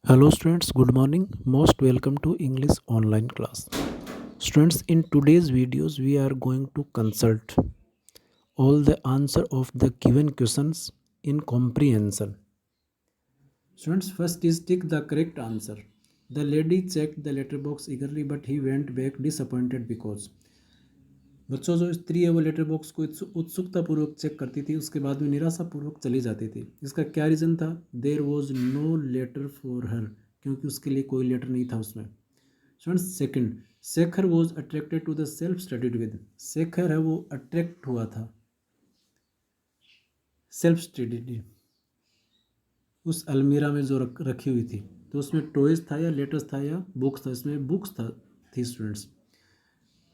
Hello students, good morning. Most welcome to English online class. Students, in today's videos we are going to consult all the answer of the given questions in comprehension. Students, first is tick the correct answer. The lady checked the letter box eagerly but he went back disappointed because बच्चों जो स्त्री है वो letter box को उत्सुकता पूर्वक check करती थी, उसके बाद में निराशा पूर्वक चली जाती थी। इसका क्या रीज़न था? There was no letter for her, क्योंकि उसके लिए कोई लेटर नहीं था उसमें। Students, second, Shekhar was attracted to the self studied with. Shekhar है वो अट्रैक्ट हुआ था सेल्फ स्टडीड, उस अलमीरा में जो रखी हुई थी। तो उसमें टॉयज था या लेटर्स था या बुक्स था? इसमें books that the students.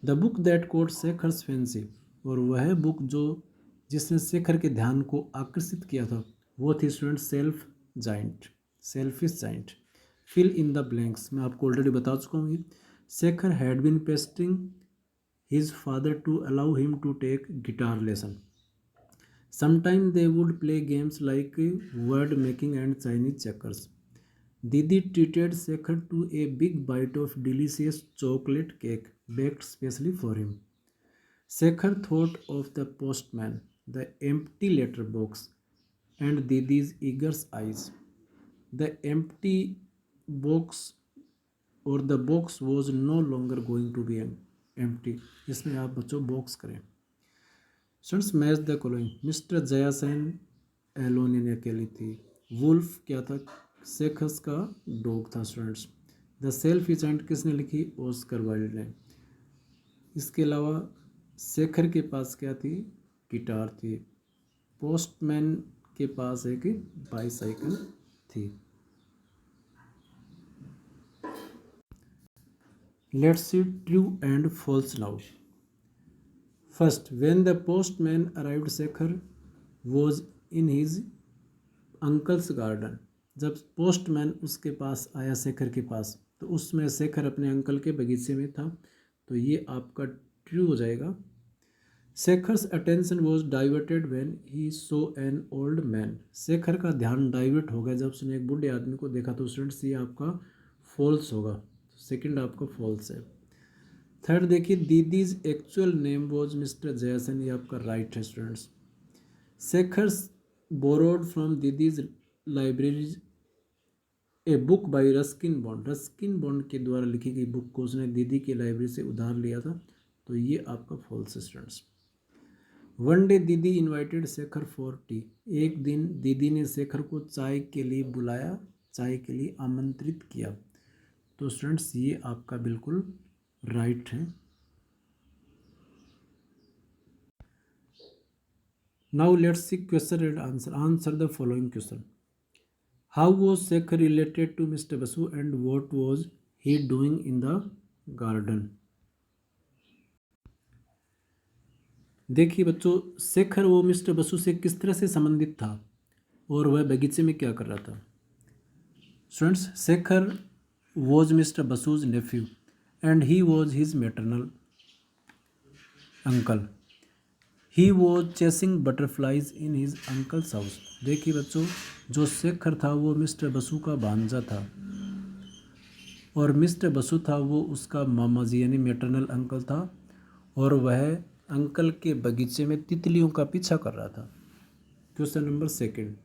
The book that caught Shekhar's fancy, और वह बुक जो जिसने शेखर के ध्यान को आकर्षित किया था वो थी student self giant, selfish giant. Fill in the blanks, मैं आपको ऑलरेडी बता चुका हूँ। Shekhar had been pesting his father to allow him to take guitar lesson. Sometime they would play games like word making and Chinese checkers. Didi treated Shekhar to a big bite of delicious chocolate cake baked specially for him. Shekhar thought of the postman, the empty letter box, and Didi's eager eyes. The empty box or the box was no longer going to be empty. इसमें आप बच्चों box करें। Students, match the following. Mister Jayasen alone यानी अकेली थी। Wolf क्या था? शेखर्स का डॉग था स्टूडेंट्स। द सेल्फ एजेंट किसने लिखी? ऑस्कर वाइल्ड ने। इसके अलावा शेखर के पास क्या थी? गिटार थी। पोस्टमैन के पास एक बाईसाइकिल थी। Let's see true and false now. First, when the postman arrived Shekhar was in his uncle's garden. जब पोस्टमैन उसके पास आया शेखर के पास, तो उसमें शेखर अपने अंकल के बगीचे में था। तो ये आपका ट्रू हो जाएगा। Shekhar's attention was diverted when he saw an old man. Shekhar का ध्यान डाइवर्ट हो गया जब उसने एक बूढ़े आदमी को देखा। तो स्टूडेंट्स ये आपका फॉल्स होगा, सेकंड आपका फॉल्स है। थर्ड देखिए, Didi's actual name was mister Jayasen, ये आपका राइट है students. Shekhar's borrowed from Didi's libraries a book by Ruskin Bond. Ruskin Bond के द्वारा लिखी गई बुक को उसने दीदी की लाइब्रेरी से उधार लिया था। तो ये आपका फॉल्स है स्टूडेंट्स। वन डे दीदी इन्वाइटेड शेखर फॉर टी। एक दिन दीदी ने शेखर को चाय के लिए बुलाया, चाय के लिए आमंत्रित किया। तो स्टूडेंट्स ये आपका बिल्कुल राइट है। Now let's see question and answer. Answer the following question. How was Shekhar related to mister Basu and what was he doing in the garden? देखिए बच्चों, शेखर वो मिस्टर बसु से किस तरह से संबंधित था और वह बगीचे में क्या कर रहा था? Students, Shekhar was mister Basu's nephew and he was his maternal uncle. He was chasing butterflies in his uncle's house. देखिए बच्चों, जो शेखर था वो मिस्टर बसु का भांजा था और मिस्टर बसु था वो उसका मामा जी यानी मेटरनल अंकल था, और वह अंकल के बगीचे में तितलियों का पीछा कर रहा था। Question number second,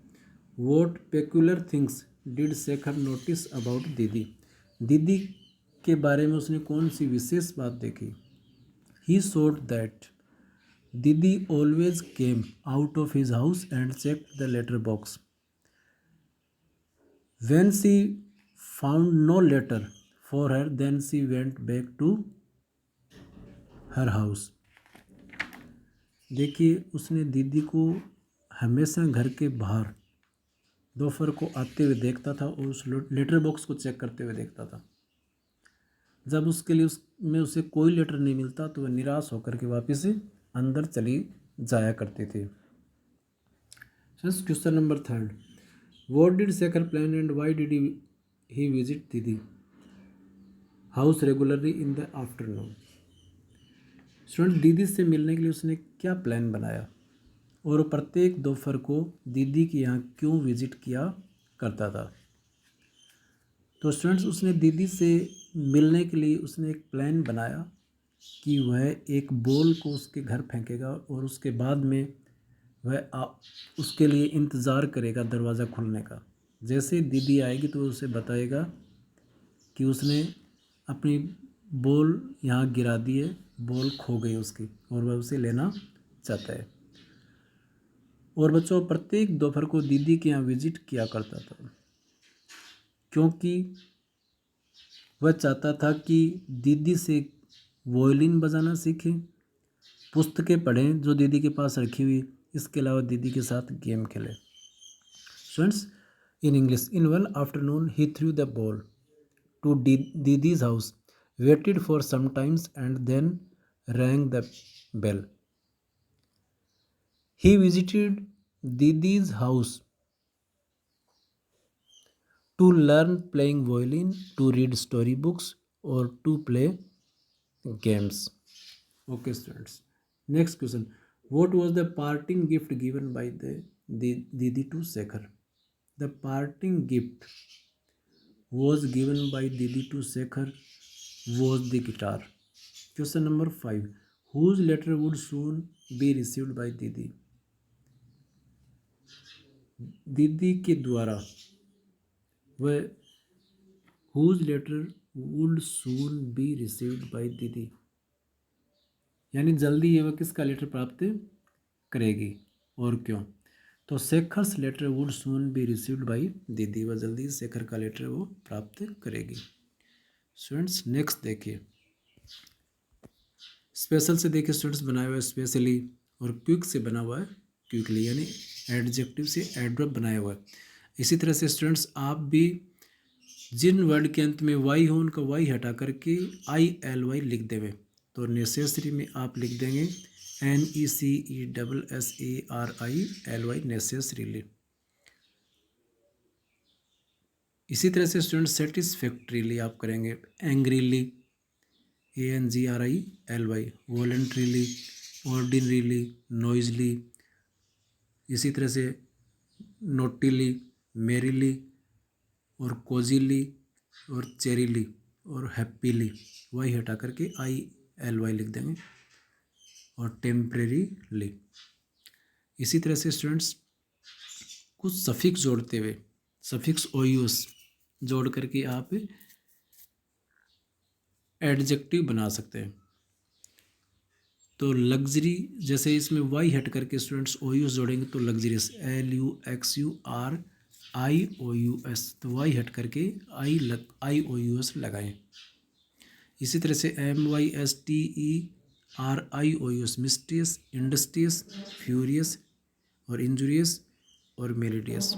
what peculiar things did Shekhar notice about दीदी? दीदी के बारे में उसने कौन सी विशेष बात देखी? He sought that Didi always came out of his house and checked the letter box. When she found no letter for her then she went back to her house. देखिए, उसने दीदी को हमेशा घर के बाहर दोपहर को आते हुए देखता था और उस लेटर बॉक्स को चेक करते हुए देखता था। जब उसके लिए उसमें उसे कोई लेटर नहीं मिलता तो वह निराश होकर के वापस अंदर चली जाया करती थी। Question number third, what did Shekhar plan and why did he visit Didi house regularly in the afternoon? Student, Didi से मिलने के लिए उसने क्या प्लान बनाया और प्रत्येक दोपहर को दीदी के यहाँ क्यों विजिट किया करता था? तो स्टूडेंट्स उसने दीदी से मिलने के लिए उसने एक प्लान बनाया कि वह एक बॉल को उसके घर फेंकेगा और उसके बाद में वह उसके लिए इंतज़ार करेगा दरवाज़ा खुलने का। जैसे दीदी आएगी तो उसे बताएगा कि उसने अपनी बॉल यहाँ गिरा दी है, बॉल खो गई उसकी और वह उसे लेना चाहता है। और बच्चों प्रत्येक दोपहर को दीदी के यहाँ विजिट किया करता था, क्योंकि वह चाहता था कि दीदी से वॉयलिन बजाना सीखे, पुस्तकें पढ़ें जो दीदी के पास रखी हुई, इसके अलावा दीदी के साथ गेम खेले। Students in English, in one afternoon he through the ball to Didi's house, waited for some times and then rang the bell. He visited Didi's house to learn playing violin, to read storybooks, or to play games. Okay, students. Next question. What was the parting gift given by the Didi to Shekhar? The parting gift was given by Didi to Shekhar was the guitar. Question number 5. Whose letter would soon be received by Didi? दीदी के द्वारा वह whose letter would soon be received by दीदी, यानी जल्दी ये वह किसका लेटर प्राप्त करेगी और क्यों? तो Shekhar's letter would soon be received by Didi, वह जल्दी शेखर का लेटर वो प्राप्त करेगी। स्टूडेंट्स नेक्स्ट देखिए, स्पेशल से देखिए स्टूडेंट्स बनाया हुआ है स्पेशली, और क्विक से बना हुआ है क्विकली, यानी एडजेक्टिव से एडवर्ब बनाया हुआ है। इसी तरह से स्टूडेंट्स आप भी जिन वर्ड के अंत में वाई हो उनका वाई हटा करके ILY लिख देवे, तो नेसेसरी में आप लिख देंगे NECESSARILY, नेसेसरीली। इसी तरह से स्टूडेंट सेटिस्फैक्ट्रीली आप करेंगे angrily, ANGRILY, voluntarily, ordinarily, Noisli. इसी तरह से नोटिली, मेरीली, और कोजिली, और चेरीली, और हैप्पीली, वाई हटा करके ILY लिख देंगे, और टेम्परेरीली। इसी तरह से स्टूडेंट्स कुछ सफिक्स जोड़ते हुए, सफिक्स OUS जोड़ करके आप एडजेक्टिव बना सकते हैं। तो लग्जरी, जैसे इसमें वाई हट करके स्टूडेंट्स OUS जोड़ेंगे तो लग्जरियस, LUXURIOUS, तो वाई हट करके IOUS लगाएं। इसी तरह से MYSTERIOUS, मिस्टीरियस, इंडस्ट्रियस, फ्यूरियस, और इंजुरियस, और मेलिडियस।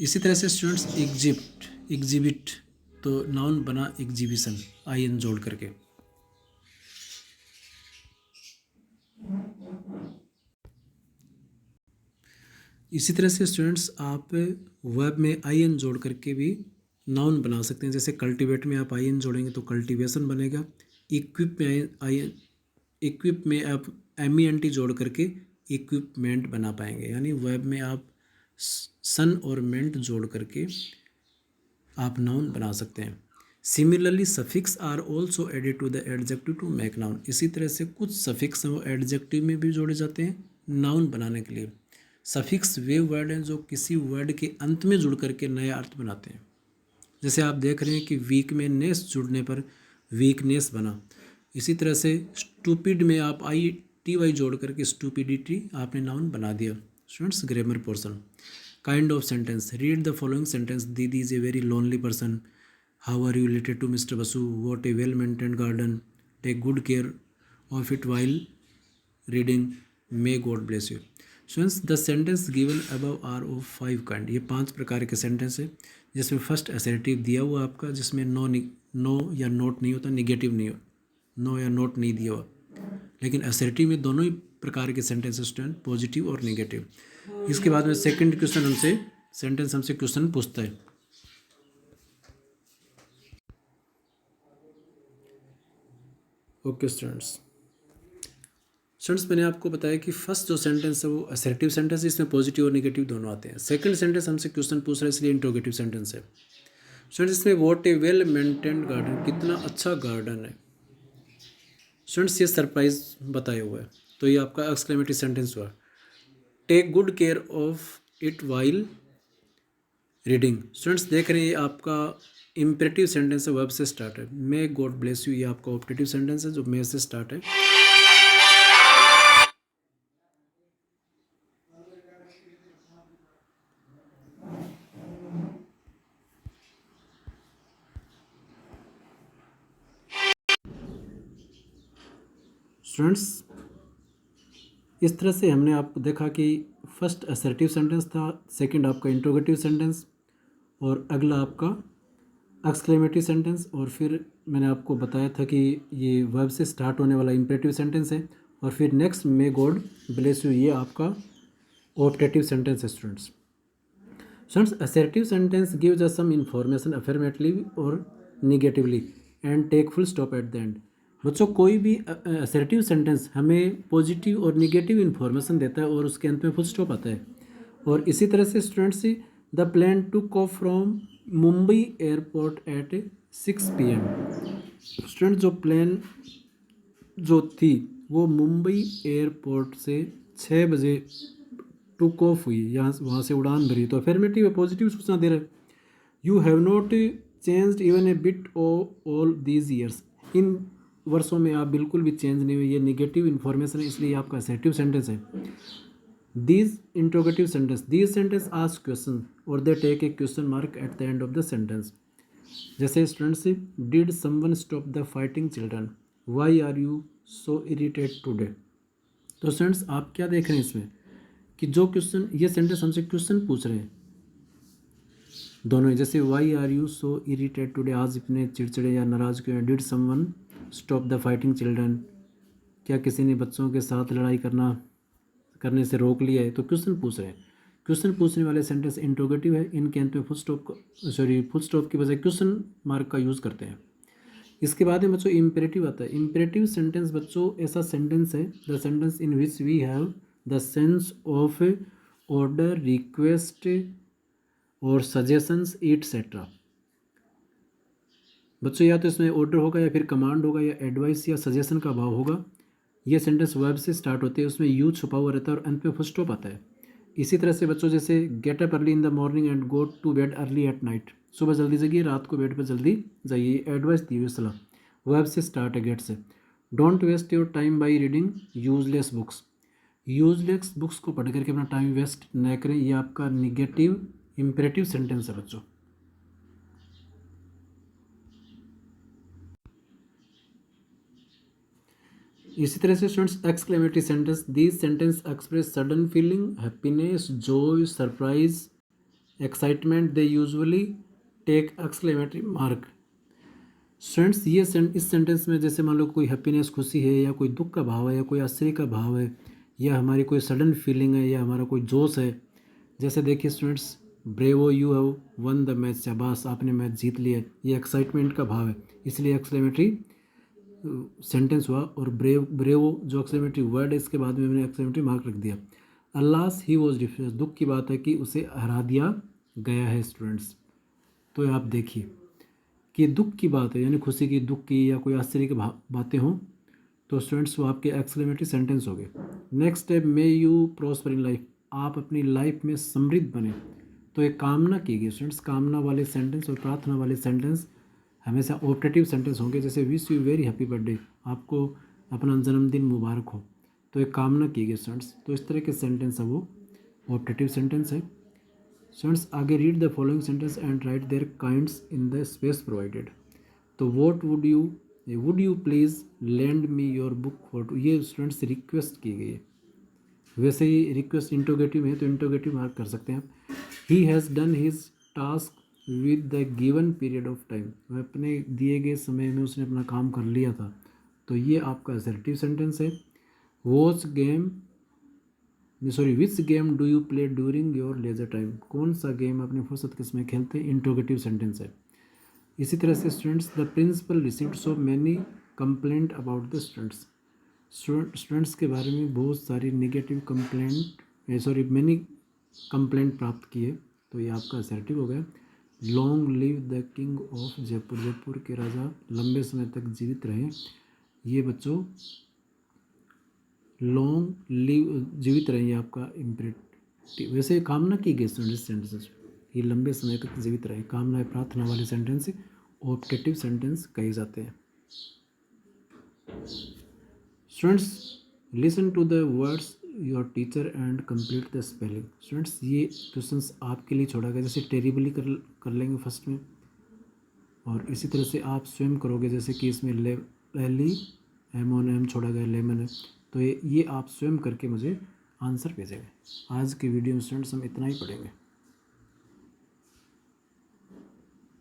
इसी तरह से स्टूडेंट्स एग्जिबिट, तो नाउन बना एग्जीबिशन, IN जोड़ करके। इसी तरह से स्टूडेंट्स आप वर्ब में IN जोड़ करके भी नाउन बना सकते हैं। जैसे कल्टीवेट में आप IN जोड़ेंगे तो कल्टीवेशन बनेगा। इक्विप में आप MENT जोड़ करके इक्विपमेंट बना पाएंगे, यानी वर्ब में आप सन और मेंट जोड़ करके आप नाउन बना सकते हैं। Similarly suffix are also added to the adjective to make noun. इसी तरह से कुछ सफिक्स हैं वो एडजेक्टिव में भी जोड़े जाते हैं नाउन बनाने के लिए। सफिक्स वे वर्ड हैं जो किसी वर्ड के अंत में जुड़ करके नया अर्थ बनाते हैं। जैसे आप देख रहे हैं कि वीक में नेस जुड़ने पर वीकनेस बना। इसी तरह से स्टूपिड में आप ITY जोड़ करके स्टूपिडिटी आपने नाउन बना दिया। Students grammar portion, kind of sentence, read the following sentence, Didi is a very lonely person, how are you related to mister Basu, what a well maintained garden, take good care of it while reading, may God bless you. Students the sentence given above are of 5 kind, ये 5 प्रकार के sentence है, जिसमें first assertive दिया हुआ आपका, जिसमें no या नोट नहीं होता, निगेटिव नहीं हो, नो या नोट नहीं दिया हुआ, लेकिन असर्टिव में दोनों ही प्रकार के सेंटेंस स्टूडेंट, पॉजिटिव और निगेटिव। इसके बाद में सेकंड क्वेश्चन हमसे क्वेश्चन पूछता है। ओके स्टूडेंट्स, स्टूडेंट्स मैंने आपको बताया कि फर्स्ट जो सेंटेंस है वो असर्टिव सेंटेंस है, इसमें पॉजिटिव और नेगेटिव दोनों आते हैं। सेकंड सेंटेंस हमसे क्वेश्चन पूछ रहा है, इसलिए इंट्रोगेटिव सेंटेंस है। स्टूडेंट्स इसमें what a well maintained garden, कितना अच्छा गार्डन है। स्टूडेंट्स ये सरप्राइज बताया हुआ है, तो ये आपका एक्सक्लेमेटरी सेंटेंस हुआ। Take good care of it while reading. Students देख रहे हैं ये आपका इम्परेटिव सेंटेंस है, वर्ब से स्टार्ट है। मे गॉड ब्लेस यू, ये आपका ऑप्टेटिव सेंटेंस है जो मे से स्टार्ट है। स्टूडेंट्स इस तरह से हमने आपको देखा कि फर्स्ट असर्टिव सेंटेंस था, सेकंड आपका इंट्रोगेटिव सेंटेंस, और अगला आपका एक्सक्लेमेटरी सेंटेंस, और फिर मैंने आपको बताया था कि ये वर्ब से स्टार्ट होने वाला इंपरेटिव सेंटेंस है, और फिर next may God bless you, ये आपका ऑप्टेटिव सेंटेंस है। Students assertive sentence gives us some information affirmatively और negatively and take full stop at the end. बच्चों कोई भी असर्टिव सेंटेंस हमें पॉजिटिव और निगेटिव इन्फॉर्मेशन देता है और उसके अंत में फुल स्टॉप आता है। और इसी तरह से students the plane took off from Mumbai airport at 6 PM। Student जो प्लेन जो थी वो मुंबई एयरपोर्ट से 6 बजे टुक ऑफ हुई, यहाँ वहाँ से उड़ान भरी। तो अफर्मेटिव है, पॉजिटिव सूचना दे रहा है। You have not changed even a bit all these years, इन वर्षों में आप बिल्कुल भी चेंज नहीं हुए, ये निगेटिव इन्फॉर्मेशन है, इसलिए आपका असर्टिव सेंटेंस है। These interrogative sentence, these sentence ask question और they take a question mark at the end of the sentence. जैसे students, did someone stop the fighting children, why are you so irritate today. तो students आप क्या देख रहे हैं इसमें कि जो क्वेश्चन, ये सेंटेंस हमसे क्वेश्चन पूछ रहे हैं दोनों ही। जैसे why are you so irritate today, आज इतने चिड़चिड़े या नाराज़ क्यों हैं। Did someone stop the fighting children, क्या किसी ने बच्चों के साथ लड़ाई करने से रोक लिया है। तो क्वेश्चन पूछ रहे हैं, क्वेश्चन पूछने वाले सेंटेंस इंट्रोगेटिव है, इनके अंत में फुल स्टॉप की बजाय क्वेश्चन मार्क का यूज़ करते हैं। इसके बाद में बच्चों इम्पेरेटिव आता है। इम्पेरेटिव सेंटेंस बच्चों ऐसा सेंटेंस है, the sentence in which we have the sense of order, request और सजेशंस एटसेट्रा। बच्चों या तो इसमें ऑर्डर होगा या फिर कमांड होगा या एडवाइस या सजेशन का भाव होगा। ये सेंटेंस वर्ब से स्टार्ट होते हैं, उसमें यूज छुपा हुआ रहता है और अंत में फुल स्टॉप आता है। इसी तरह से बच्चों जैसे get up early in the morning and go to bed early at night, सुबह जल्दी जगिए, रात को बेड पर जल्दी जाइए, एडवाइस दी हुई सलाह, वर्ब से स्टार्ट है, गेट से। Don't waste your time by reading useless books, useless books को पढ़ करके अपना टाइम वेस्ट न करें, ये आपका निगेटिव इम्पेरेटिव सेंटेंस है बच्चों। इसी तरह से students exclamatory sentence, these sentence express sudden feeling, happiness, joy, surprise, excitement, they usually take exclamatory mark. Students ये इस सेंटेंस में जैसे मान लो कोई हैप्पीनेस खुशी है, या कोई दुख का भाव है, या कोई आश्चर्य का भाव है, या हमारी कोई सडन फीलिंग है, या हमारा कोई जोश है। जैसे देखिए students, bravo you have won the match, शाबाश आपने मैच जीत लिया, ये एक्साइटमेंट का भाव है, इसलिए एक्सक्लेमेटरी सेंटेंस हुआ। और ब्रेवो जो एक्सक्लेमेटरी वर्ड है, इसके बाद में मैंने एक्सक्लेमेटरी मार्क रख दिया। अल्लास ही वॉज डिफेंस, दुख की बात है कि उसे हरा दिया गया है स्टूडेंट्स। तो आप देखिए कि दुख की बात है, यानी खुशी की, दुख की, या कोई आश्चर्य की बातें हों, तो स्टूडेंट्स वो आपके एक्सक्लेमेटरी सेंटेंस हो गए। नेक्स्ट है may you prosper in life, आप अपनी लाइफ में समृद्ध बने। तो एक कामना की गई स्टूडेंट्स, कामना वाले सेंटेंस और प्रार्थना वाले सेंटेंस हमेशा ऑप्टेटिव सेंटेंस होंगे। जैसे wish you very happy birthday, आपको अपना जन्मदिन मुबारक हो, तो एक कामना की गई स्टूडेंट्स। तो इस तरह के सेंटेंस है वो ऑप्टेटिव सेंटेंस है। स्टूडेंट्स आगे read the following sentence and write their kinds in the space provided. तो what would you please lend me your book for, ये स्टूडेंट्स रिक्वेस्ट की गई है। वैसे ही रिक्वेस्ट इंट्रोगेटिव है तो इंट्रोगेटिव मार्क कर सकते हैं आप। He has done his task with the given period of time, वह अपने दिए गए समय में उसने अपना काम कर लिया था, तो ये आपका असर्टिव सेंटेंस है। Which game do you play during your leisure time, कौन सा गेम अपने फुर्सत के समय खेलते हैं, इंट्रोगेटिव सेंटेंस है। इसी तरह से students, the principal received so many complaint about the students, students के बारे में बहुत सारी नेगेटिव मैनी कंप्लेंट प्राप्त किए, तो ये आपका असर्टिव हो गया। Long live the king of Jaipur, Jaipur के राजा लंबे समय तक जीवित रहे। ये बच्चों लॉन्ग लिव जीवित रहे, ये आपका इम्परेटिव, वैसे कामना की गई सेंटेंस, ये लंबे समय तक जीवित रहे, कामना प्रार्थना वाले सेंटेंस ऑप्टेटिव सेंटेंस कहे जाते हैं। Students listen to the words your teacher and complete the spelling. Students ये क्वेश्चंस आपके लिए छोड़ा गया, जैसे टेरिबली कर लेंगे फर्स्ट में, और इसी तरह से आप स्वयं करोगे, जैसे कि इसमें एम छोड़ा गया, लेमन है, तो ये आप स्वयं करके मुझे आंसर भेजेंगे। आज के वीडियो में स्टूडेंट्स हम इतना ही पढ़ेंगे।